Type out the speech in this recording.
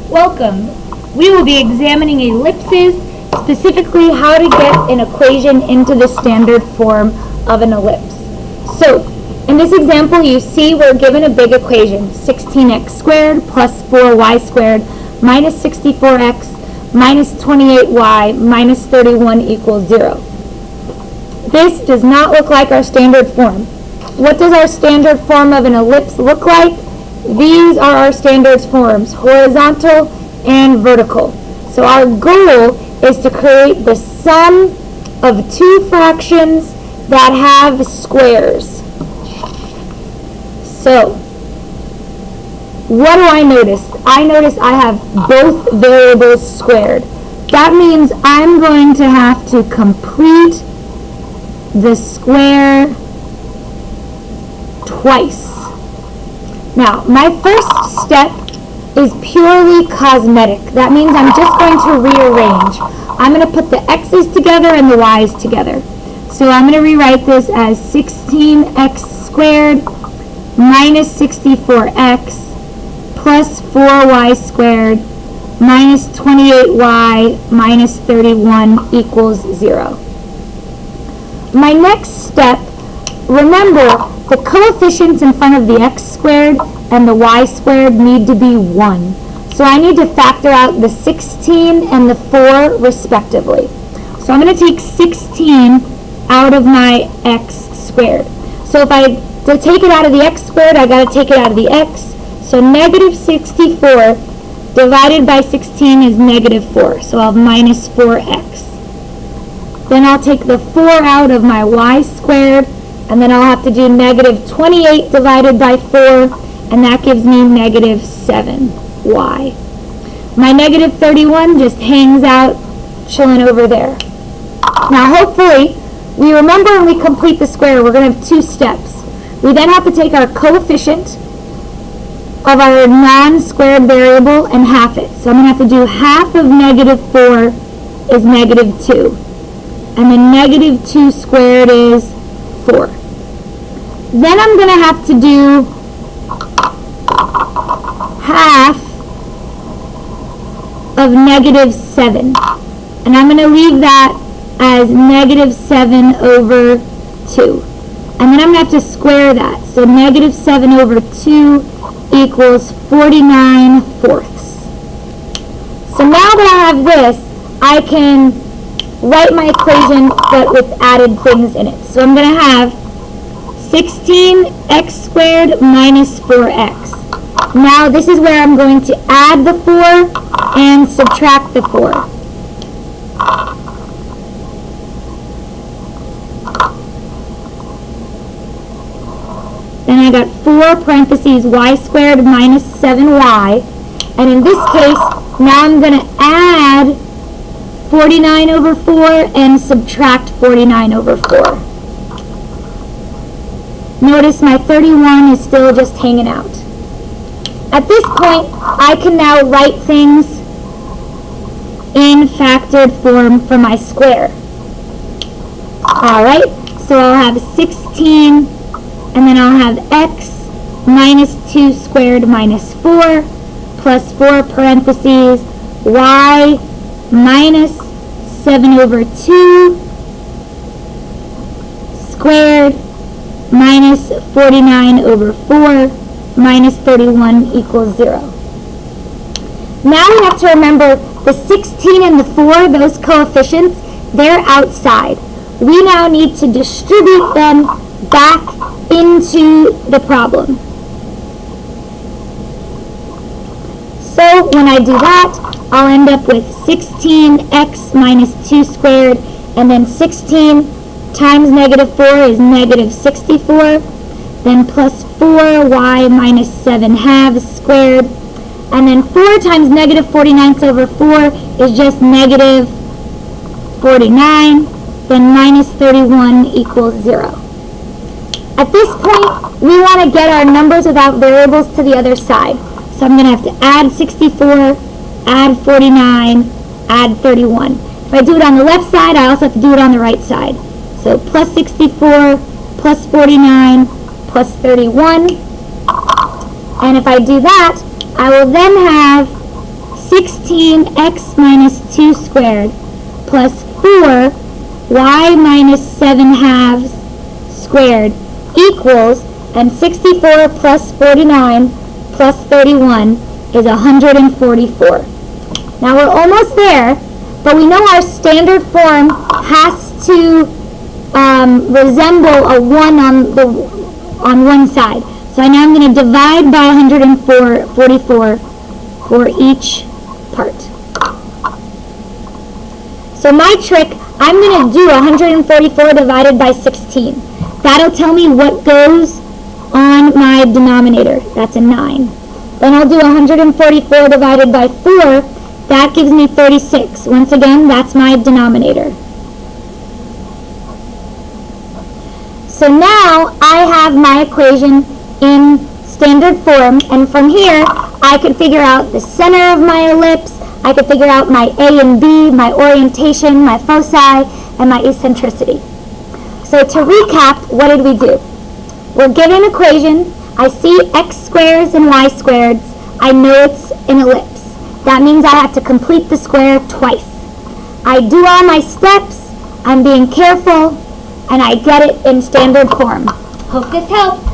Welcome. We will be examining ellipses, specifically how to get an equation into the standard form of an ellipse. So, in this example, you see we're given a big equation, 16x squared plus 4y squared minus 64x minus 28y minus 31 equals 0. This does not look like our standard form. What does our standard form of an ellipse look like? These are our standard forms, horizontal and vertical. So our goal is to create the sum of two fractions that have squares. So, what do I notice? I notice I have both variables squared. That means I'm going to have to complete the square twice. Now, my first step is purely cosmetic. That means I'm just going to rearrange. I'm going to put the x's together and the y's together. So I'm going to rewrite this as 16x squared minus 64x plus 4y squared minus 28y minus 31 equals 0. My next step, remember, the coefficients in front of the x squared and the y squared need to be 1. So I need to factor out the 16 and the 4 respectively. So I'm going to take 16 out of my x squared. So to take it out of the x squared, I got to take it out of the x. So negative 64 divided by 16 is negative 4. So I'll have minus 4x. Then I'll take the 4 out of my y squared, and then I'll have to do negative 28 divided by 4, and that gives me negative 7y. My negative 31 just hangs out, chilling over there. Now hopefully, we remember when we complete the square, we're going to have two steps. We then have to take our coefficient of our non-squared variable and half it. So I'm going to have to do half of negative 4 is negative 2. And then negative 2 squared is 4. Then I'm going to have to do half of negative 7. And I'm going to leave that as negative 7 over 2. And then I'm going to have to square that. So negative 7 over 2 equals 49 fourths. So now that I have this, I can write my equation but with added things in it. So I'm going to have 16x squared minus 4x. Now this is where I'm going to add the 4 and subtract the 4. Then I got 4 parentheses y squared minus 7y. And in this case, now I'm going to add 49 over 4 and subtract 49 over 4. Notice my 31 is still just hanging out. At this point, I can now write things in factored form for my square. Alright, so I'll have 16, and then I'll have x minus 2 squared minus 4 plus 4 parentheses y minus 7 over 2 squared minus 49 over 4 minus 31 equals 0. Now we have to remember the 16 and the 4, those coefficients, they're outside. We now need to distribute them back into the problem. So when I do that, I'll end up with 16x minus 2 squared, and then 16 times negative 4 is negative 64, then plus 4y minus 7 halves squared, and then 4 times negative 49 over 4 is just negative 49, then minus 31 equals 0. At this point, we want to get our numbers without variables to the other side. So I'm going to have to add 64, add 49, add 31. If I do it on the left side, I also have to do it on the right side. So plus 64, plus 49, plus 31. And if I do that, I will then have 16x minus 2 squared plus 4y minus 7 halves squared equals, and 64 plus 49 plus 31 is 144. Now we're almost there, but we know our standard form has to resemble a 1 on one side. So now I'm going to divide by 144 for each part. So my trick, I'm going to do 144 divided by 16. That'll tell me what goes on my denominator. That's a 9. Then I'll do 144 divided by 4. That gives me 36. Once again, that's my denominator. So now I have my equation in standard form, and from here I could figure out the center of my ellipse, I could figure out my A and B, my orientation, my foci, and my eccentricity. So to recap, what did we do? We're given an equation, I see x squares and y squareds, I know it's an ellipse. That means I have to complete the square twice. I do all my steps, I'm being careful, and I get it in standard form. Hope this helped.